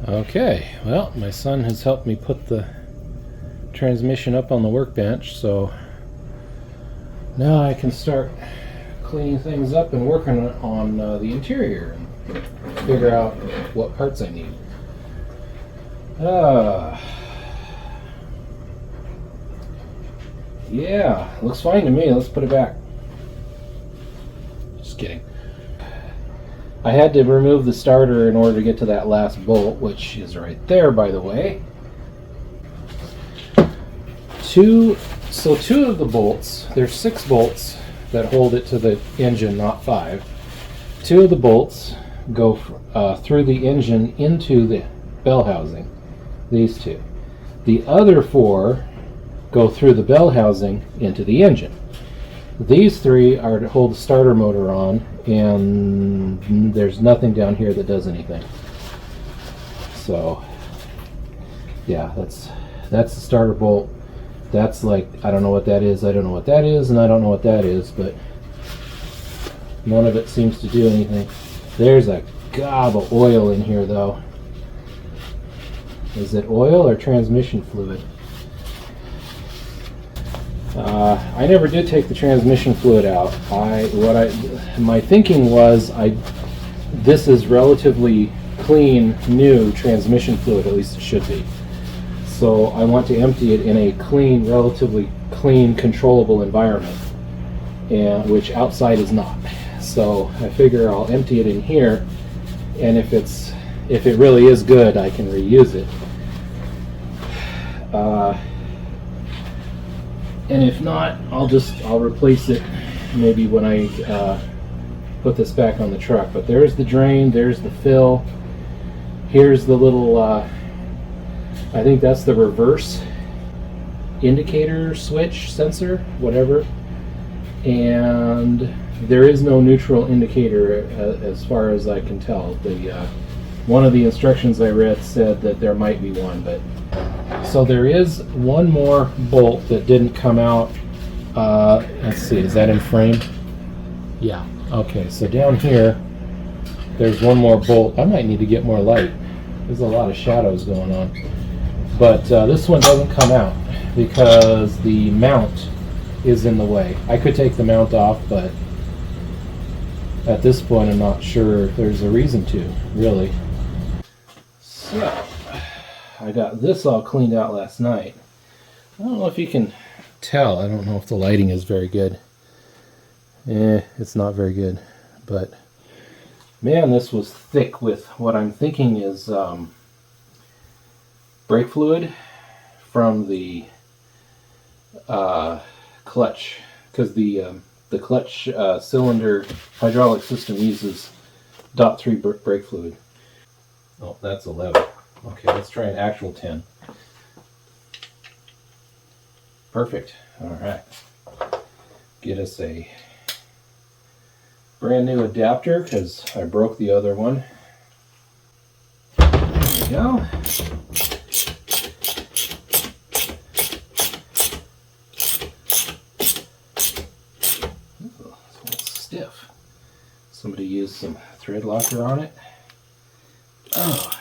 Okay, well, my son has helped me put the transmission up on the workbench, so now I can start cleaning things up and working on the interior and figure out what parts I need. Yeah, looks fine to me. Let's put it back. Just kidding. I had to remove the starter in order to get to that last bolt, which is right there, by the way. Two of the bolts, there's 6 bolts that hold it to the engine, not 5. 2 of the bolts go through the engine into the bell housing, these 2. The other 4 go through the bell housing into the engine. These 3 are to hold the starter motor on, and there's nothing down here that does anything. So, yeah, that's the starter bolt. That's like, I don't know what that is, I don't know what that is, and I don't know what that is, but none of it seems to do anything. There's a gob of oil in here, though. Is it oil or transmission fluid? I never did take the transmission fluid out. My thinking was this is relatively clean, new transmission fluid, at least it should be. So I want to empty it in a clean, relatively clean, controllable environment, and which outside is not. So I figure I'll empty it in here, and if it really is good, I can reuse it. And if not, I'll replace it maybe when I put this back on the truck. But there's the drain, there's the fill. Here's the little, I think that's the reverse indicator switch sensor, whatever. And there is no neutral indicator as far as I can tell. One of the instructions I read said that there might be one, but so there is one more bolt that didn't come out. Let's see, is that in frame? Yeah. Okay, so down here, there's one more bolt. I might need to get more light. There's a lot of shadows going on. But this one doesn't come out because the mount is in the way. I could take the mount off, but at this point I'm not sure there's a reason to, really. So, I got this all cleaned out last night. I don't know if you can tell. I don't know if the lighting is very good. It's not very good. But, man, this was thick with what I'm thinking is brake fluid from the clutch. Because the clutch cylinder hydraulic system uses .3 brake fluid. Oh, that's 11. Okay, let's try an actual 10. Perfect. All right. Get us a brand new adapter because I broke the other one. There we go. Ooh, it's stiff. Somebody used some thread locker on it. Oh.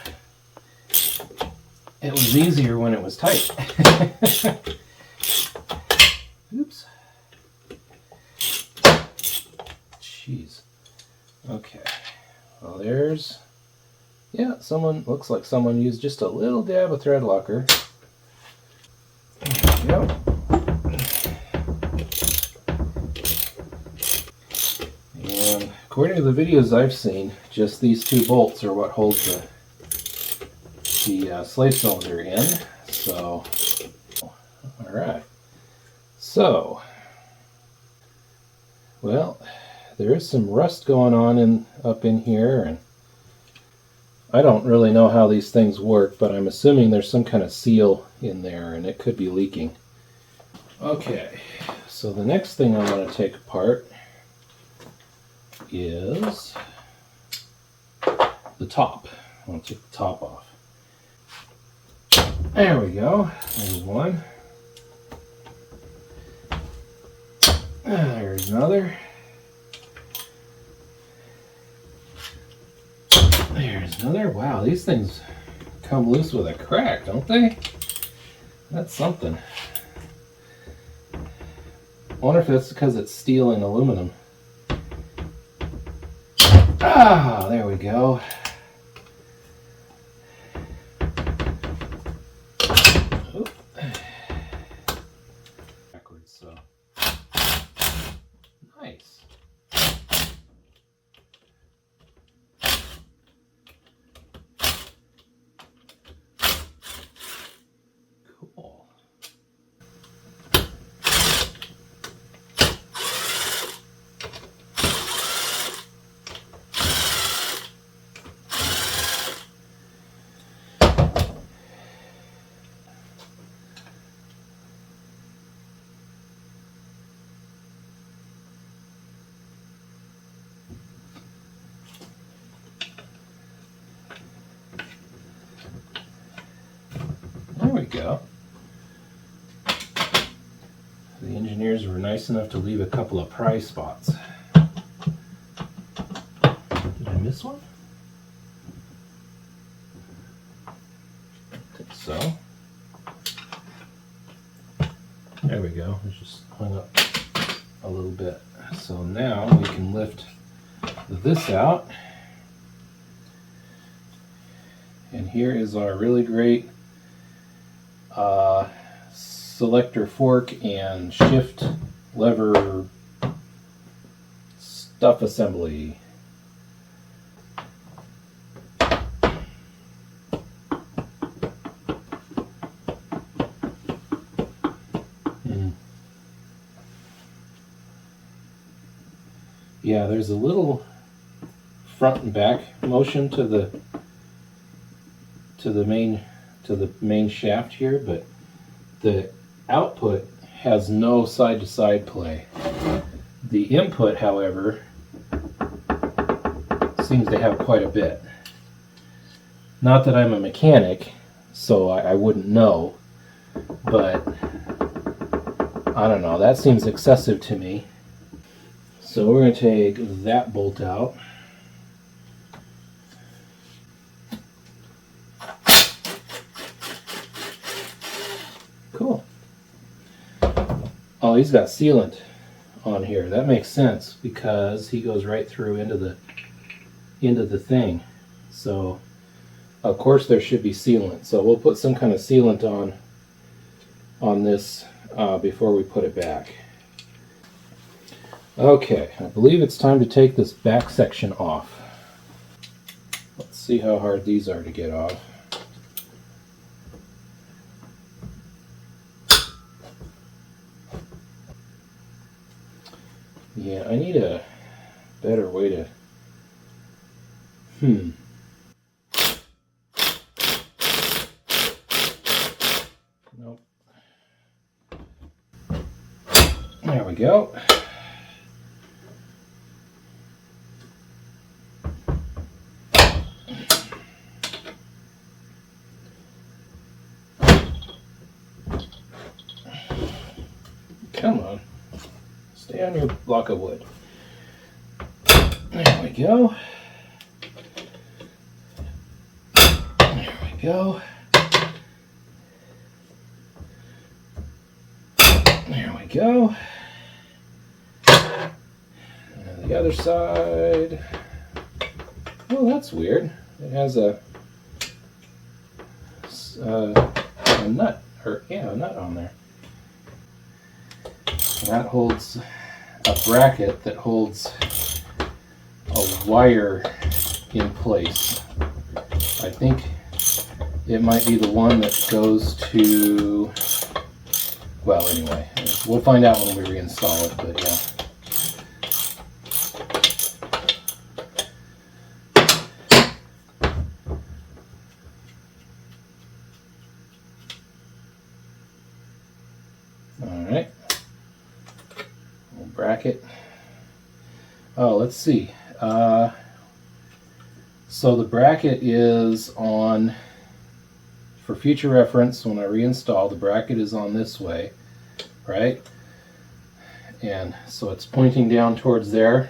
It was easier when it was tight. Oops. Jeez. Okay. Well, there's... Yeah, looks like someone used just a little dab of thread locker. There we go. And according to the videos I've seen, just these 2 bolts are what hold the slave cylinder in. So, all right. So, well, there is some rust going on up in here, and I don't really know how these things work, but I'm assuming there's some kind of seal in there, and it could be leaking. Okay, so the next thing I want to take apart is the top. I want to take the top off. There we go. There's one. There's another. There's another. Wow, these things come loose with a crack, don't they? That's something. I wonder if that's because it's steel and aluminum. Ah, there we go. Oop. Backwards, so nice. Cool. There we go. The engineers were nice enough to leave a couple of pry spots. Did I miss one? I think so. There we go. It's just hung up a little bit. So now we can lift this out. And here is our really great selector fork and shift lever stuff assembly. Yeah, there's a little front and back motion to the main shaft here, but the output has no side-to-side play. The input, however, seems to have quite a bit. Not that I'm a mechanic, so I wouldn't know, but I don't know, that seems excessive to me. So we're going to take that bolt out. Cool. Oh, he's got sealant on here. That makes sense because he goes right through into the thing. So of course there should be sealant. So we'll put some kind of sealant on this before we put it back. Okay, I believe it's time to take this back section off. Let's see how hard these are to get off. Yeah, I need a better way to... Nope. There we go. Come on. Stay on your block of wood. There we go. There we go. There we go. And the other side. Oh, that's weird. It has a nut, a nut on there. That holds a bracket that holds a wire in place. I think it might be the one that goes to, well, anyway, we'll find out when we reinstall it, but yeah. Alright. Bracket. Oh, let's see. So the bracket is on, for future reference, when I reinstall, the bracket is on this way, right? And so it's pointing down towards there.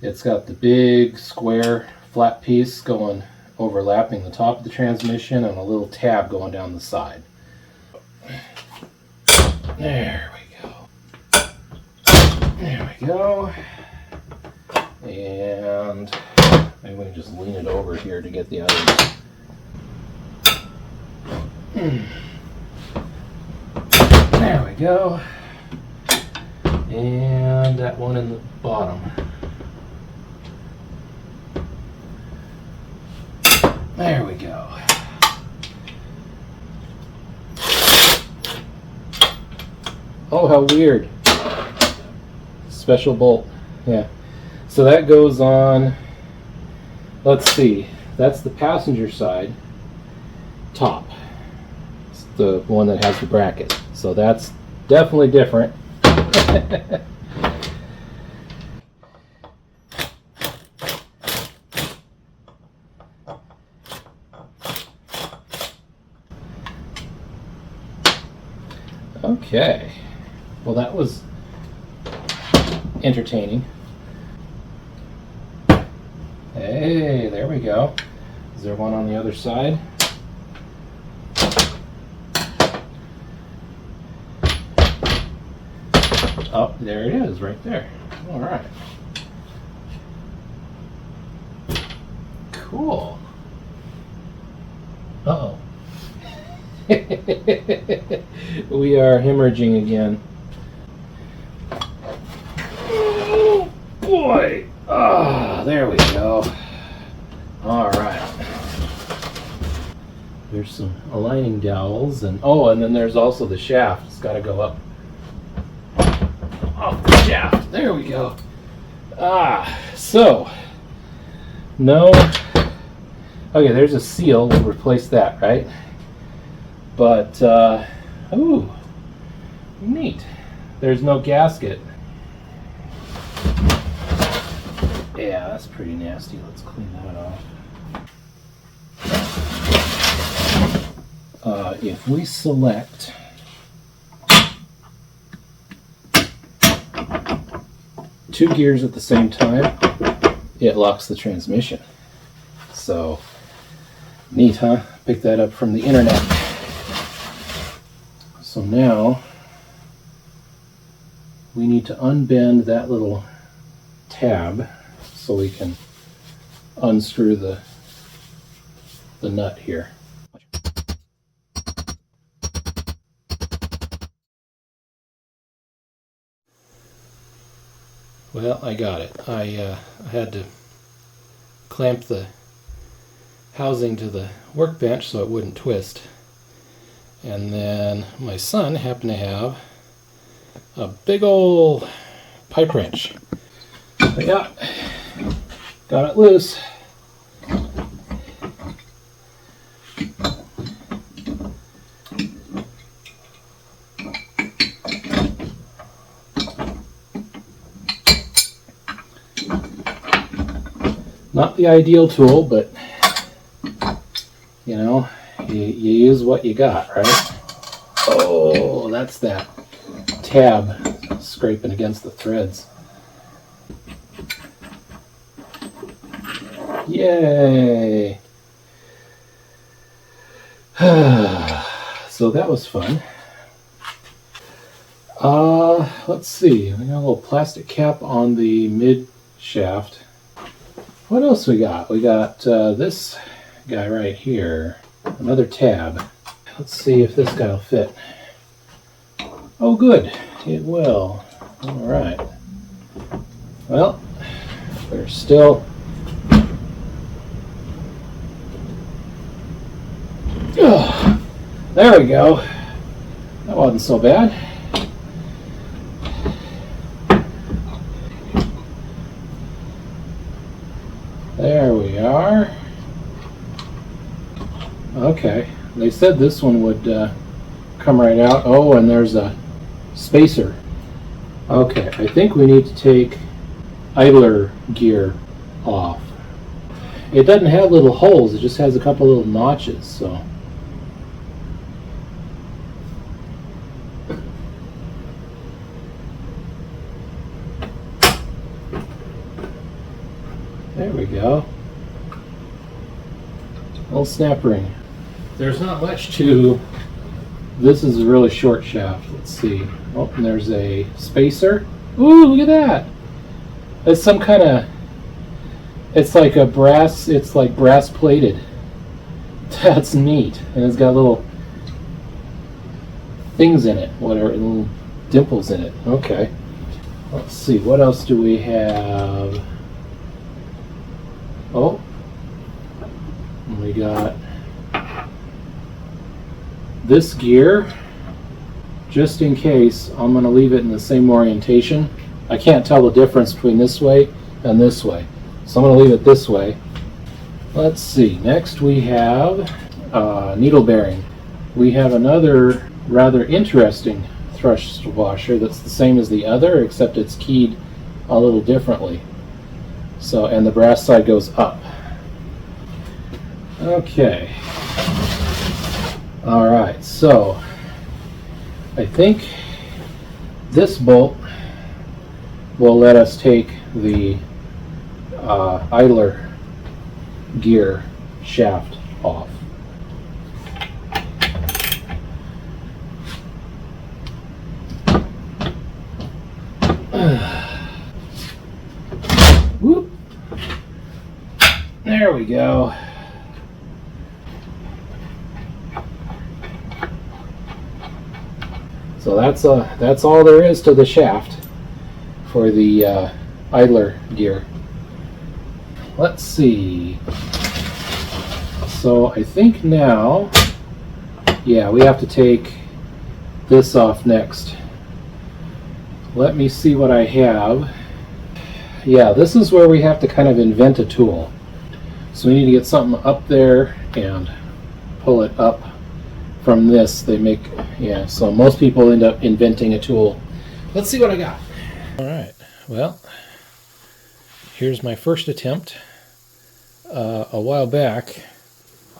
It's got the big square flat piece going overlapping the top of the transmission and a little tab going down the side. There we go. There we go. And maybe we can just lean it over here to get the other. There we go. And that one in the bottom. There we go. Oh, how weird. Special bolt. Yeah. So that goes on, let's see, that's the passenger side top. It's the one that has the bracket. So that's definitely different. Okay. Well, that was entertaining. Hey, there we go. Is there one on the other side? Oh, there it is, right there. All right. Cool. Uh-oh. We are hemorrhaging again. Oh, boy. Ah, there we go. All right. There's some aligning dowels, and and then there's also the shaft. It's got to go up off the shaft. There we go. So no. Okay, there's a seal. We'll replace that, right? But ooh, neat. There's no gasket. Yeah, that's pretty nasty. Let's clean that off. If we select two gears at the same time, it locks the transmission. So, neat, huh? Picked that up from the internet. So now, we need to unbend that little tab so we can unscrew the nut here. Well, I got it. I had to clamp the housing to the workbench so it wouldn't twist. And then my son happened to have a big old pipe wrench. But yeah, got it loose. Not the ideal tool, but you know, you use what you got, right? Oh, that's that tab scraping against the threads. Yay! So that was fun. Let's see. We got a little plastic cap on the mid shaft. What else we got? We got this guy right here. Another tab. Let's see if this guy will fit. Oh, good. It will. All right. Well, we're still... Oh, there we go. That wasn't so bad. There we are. Okay, they said this one would come right out. Oh, and there's a spacer. Okay, I think we need to take idler gear off. It doesn't have little holes, it just has a couple little notches, so. There we go. Little snap ring. There's not much to. This is a really short shaft. Let's see. Oh, and there's a spacer. Ooh, look at that! It's some kind of. It's like a brass. It's like brass plated. That's neat, and it's got little things in it. Whatever, little dimples in it. Okay. Let's see. What else do we have? Oh, we got this gear. Just in case, I'm going to leave it in the same orientation. I can't tell the difference between this way and this way, so I'm going to leave it this way. Let's see. Next we have needle bearing. We have another rather interesting thrust washer that's the same as the other, except it's keyed a little differently. So, and the brass side goes up. Okay. All right. So, I think this bolt will let us take the idler gear shaft off. Whoop. There we go. So that's all there is to the shaft for the idler gear. Let's see. So I think now, yeah, we have to take this off next. Let me see what I have. Yeah, this is where we have to kind of invent a tool. So we need to get something up there and pull it up from this. They make, yeah, so most people end up inventing a tool. Let's see what I got. All right, well, here's my first attempt. A while back,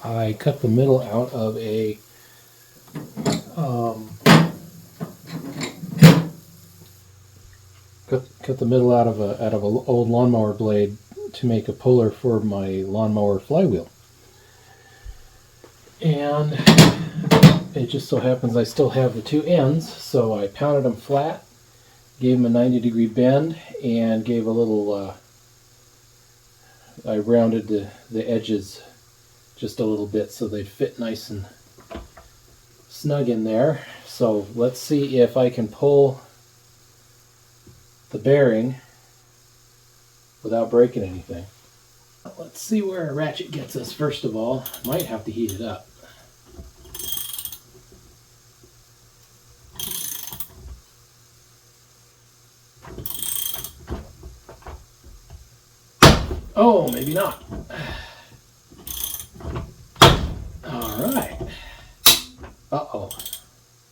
I cut the middle out of a cut the middle out of an old lawnmower blade to make a puller for my lawnmower flywheel. And it just so happens I still have the two ends, so I pounded them flat, gave them a 90-degree bend, and gave a little, I rounded the edges just a little bit so they fit nice and snug in there. So let's see if I can pull the bearing without breaking anything. Let's see where a ratchet gets us first of all. Might have to heat it up. Oh, maybe not. All right. Uh-oh.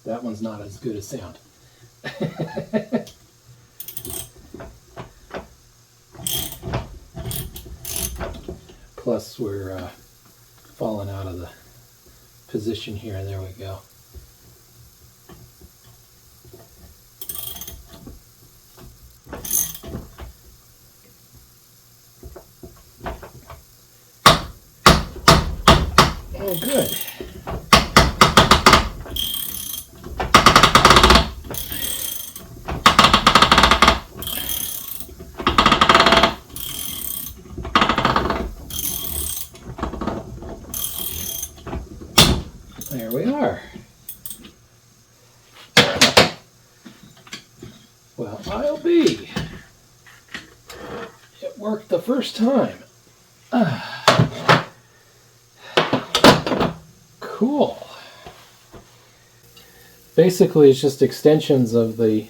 That one's not as good a sound. Plus, we're falling out of the position here. There we go. Oh, good. There we are. Well, I'll be. It worked the first time. Cool. Basically, it's just extensions of the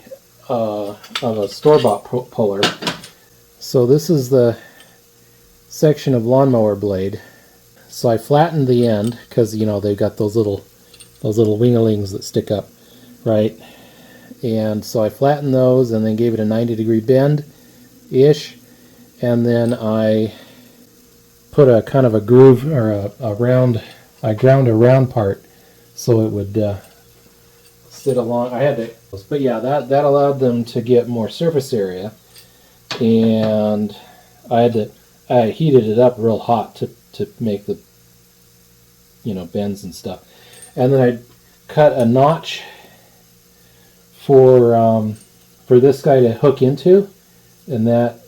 of a store-bought puller. So this is the section of lawnmower blade. So I flattened the end because you know they've got those little winglings that stick up, right? And so I flattened those and then gave it a 90-degree bend ish, and then I put a kind of a groove or a round. I ground a round part so it would sit along. I had to, but yeah, that allowed them to get more surface area, and I heated it up real hot to make the bends and stuff. And then I cut a notch for this guy to hook into, and that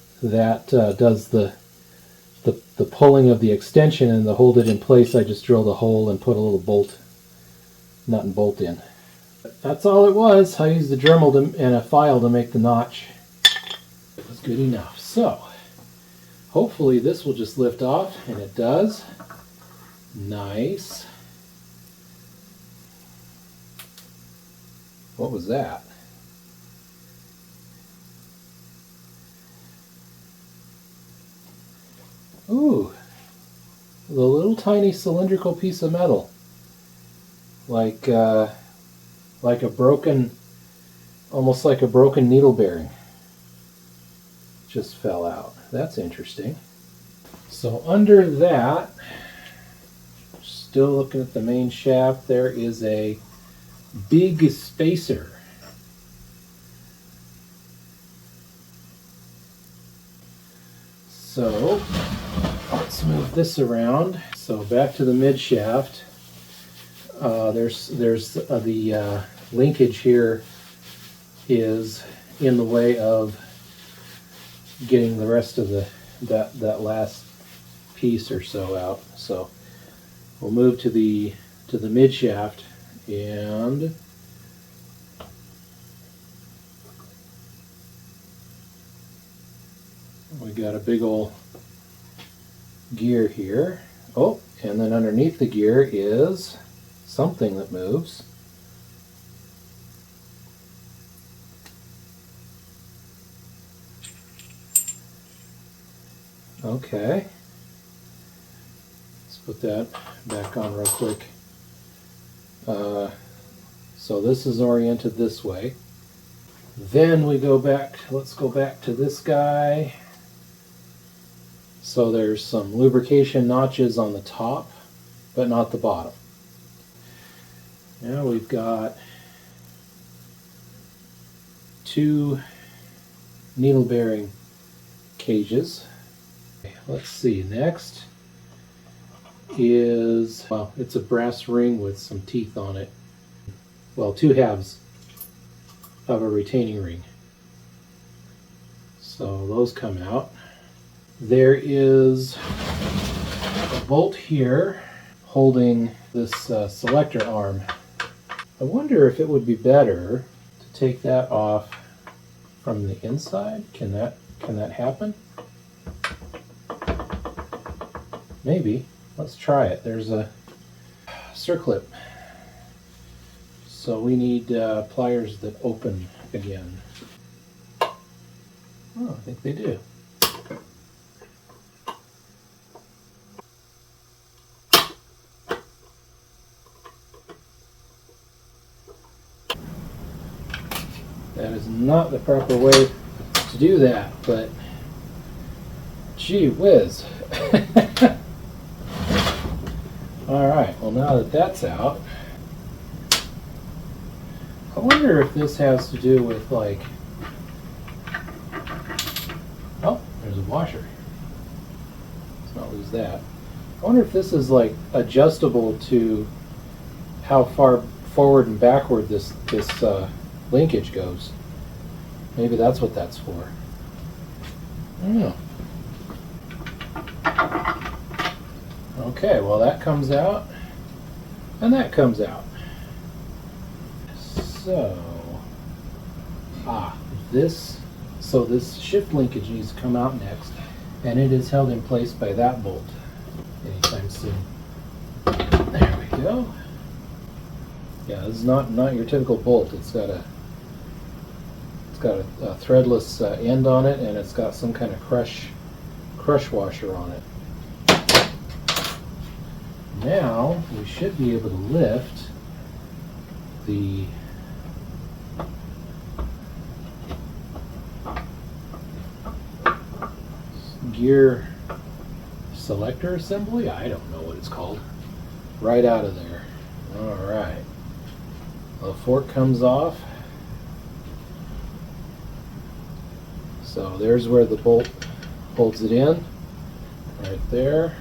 does the pulling of the extension, and to hold it in place I just drilled a hole and put a little nut and bolt in. That's all it was. I used a Dremel and a file to make the notch. It was good enough. So hopefully this will just lift off, and it does. Nice. What was that? Ooh, the little tiny cylindrical piece of metal, like a broken, almost like a broken needle bearing, just fell out. That's interesting. So under that, still looking at the main shaft, there is a big spacer. So let's move this around. So back to the mid shaft. There's the linkage here is in the way of getting the rest of that last piece or so out. So we'll move to the mid shaft, and we got a big old gear here. Oh, and then underneath the gear is something that moves. Okay. Let's put that back on real quick. So this is oriented this way. Then we go back, let's go back to this guy. So there's some lubrication notches on the top, but not the bottom. Now we've got 2 needle bearing cages. Let's see, next is, well, it's a brass ring with some teeth on it. Well, 2 halves of a retaining ring. So those come out. There is a bolt here holding this selector arm. I wonder if it would be better to take that off from the inside. Can that happen? Maybe. Let's try it. There's a circlip. So we need pliers that open again. Oh, I think they do. That is not the proper way to do that, but gee whiz. Alright, well now that that's out, I wonder if this has to do with, like, oh, there's a washer. Let's not lose that. I wonder if this is, like, adjustable to how far forward and backward this linkage goes. Maybe that's what that's for. I don't know. Okay, well that comes out, and that comes out. So, this shift linkage needs to come out next, and it is held in place by that bolt anytime soon. There we go. Yeah, this is not your typical bolt. It's got a threadless end on it, and it's got some kind of crush washer on it. Now we should be able to lift the gear selector assembly. I don't know what it's called. Right out of there. All right. The fork comes off. So there's where the bolt holds it in, right there.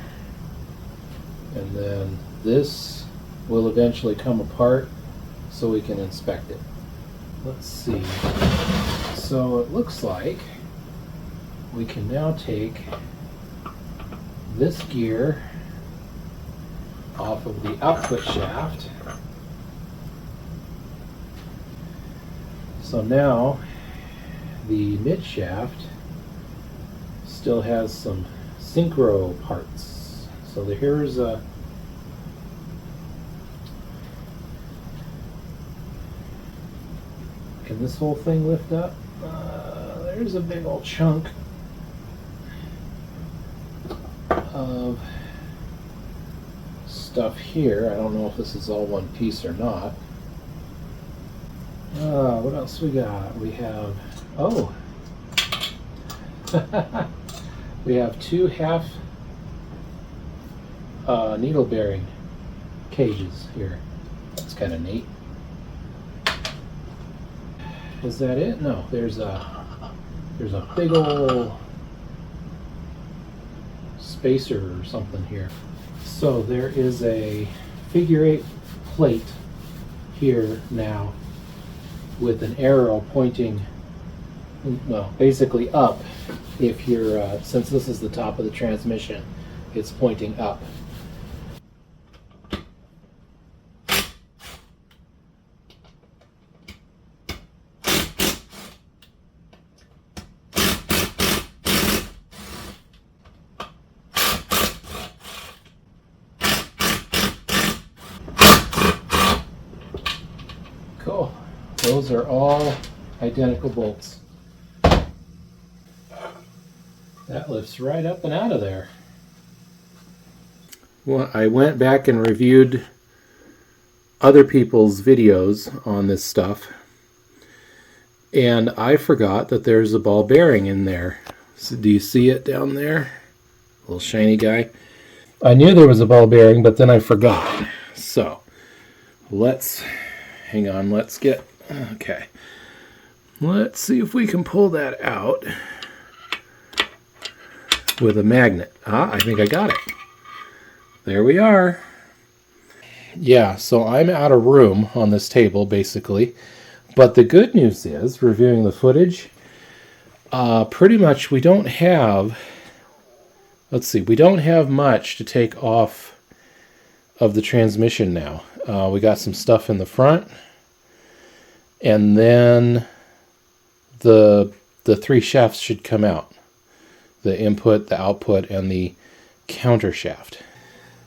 And then this will eventually come apart so we can inspect it. Let's see. So it looks like we can now take this gear off of the output shaft. So now the mid shaft still has some synchro parts. So here's a can this whole thing lift up? There's a big old chunk of stuff here. I don't know if this is all one piece or not. What else we got? We have, oh, we have two half needle bearing cages here. That's kind of neat. Is that it? No, there's a big old spacer or something here. So there is a figure 8 plate here now with an arrow pointing, well, basically up. If you're, since this is the top of the transmission, it's pointing up. Cool. Those are all identical bolts. That lifts right up and out of there. Well, I went back and reviewed other people's videos on this stuff, and I forgot that there's a ball bearing in there. So do you see it down there? Little shiny guy. I knew there was a ball bearing, but then I forgot. So let's hang on, let's get, okay. Let's see if we can pull that out with a magnet. I think I got it. There we are. Yeah, so I'm out of room on this table, basically. But the good news is, reviewing the footage, pretty much we don't have, let's see, we don't have much to take off of the transmission now. We got some stuff in the front, and then the three shafts should come out. The input, the output, and the counter shaft.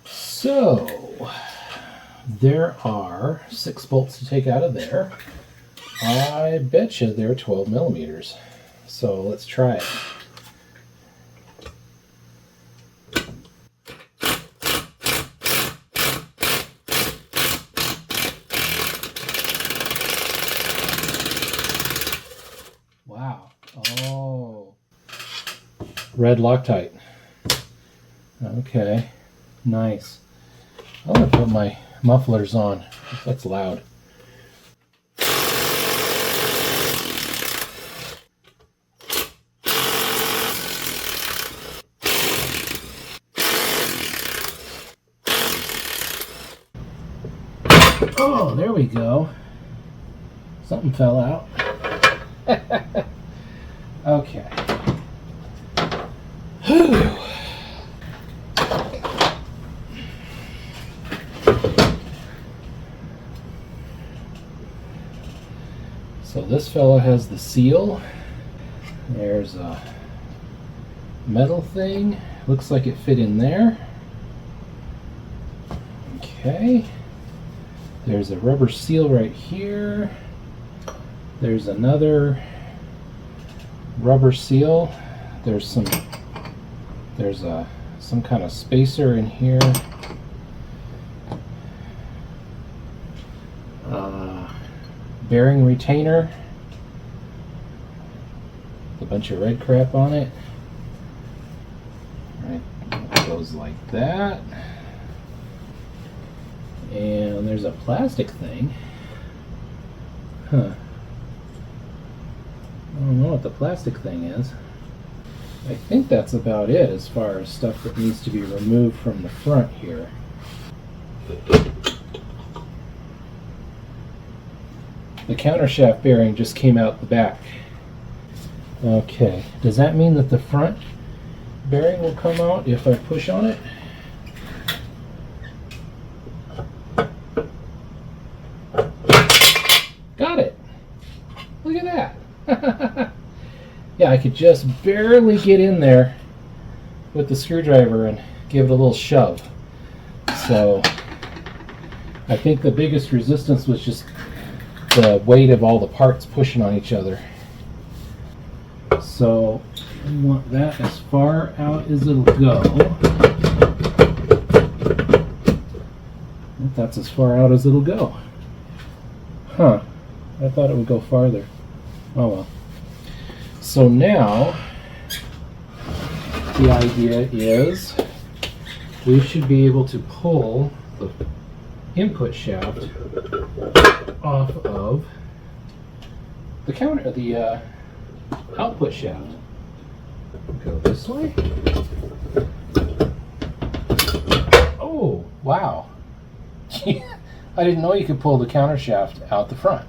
So there are 6 bolts to take out of there. I bet you they're 12 millimeters. So let's try it. Wow. Oh. Red Loctite. Okay. Nice. I'm going to put my mufflers on. That's loud. Oh, there we go. Something fell out. Okay. So this fellow has the seal. There's a metal thing. Looks like it fit in there. Okay. There's a rubber seal right here. There's another rubber seal. There's some kind of spacer in here. Bearing retainer. A bunch of red crap on it. All right, it goes like that. And there's a plastic thing. Huh. I don't know what the plastic thing is. I think that's about it as far as stuff that needs to be removed from the front here. The countershaft bearing just came out the back. Okay, does that mean that the front bearing will come out if I push on it? Got it! Look at that! Yeah, I could just barely get in there with the screwdriver and give it a little shove. So I think the biggest resistance was just the weight of all the parts pushing on each other. So we want that as far out as it'll go. That's as far out as it'll go. Huh. I thought it would go farther. Oh well. So now the idea is we should be able to pull the input shaft off of the output shaft. Go this way. Oh, wow. I didn't know you could pull the counter shaft out the front.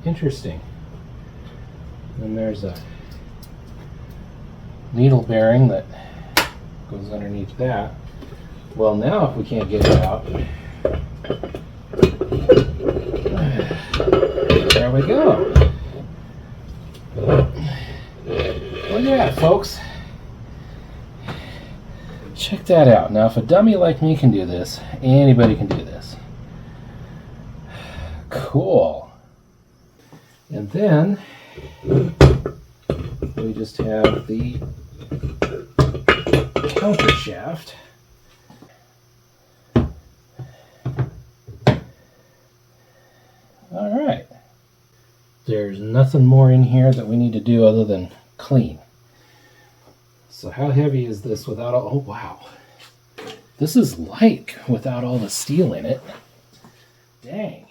Interesting. And there's a needle bearing that goes underneath that. Well, now if we can't get it out, there we go. Look at that, folks. Check that out. Now, if a dummy like me can do this, anybody can do this. Cool. And then we just have the counter shaft. All right. There's nothing more in here that we need to do other than clean. So how heavy is this without all... Oh, wow. This is light without all the steel in it. Dang.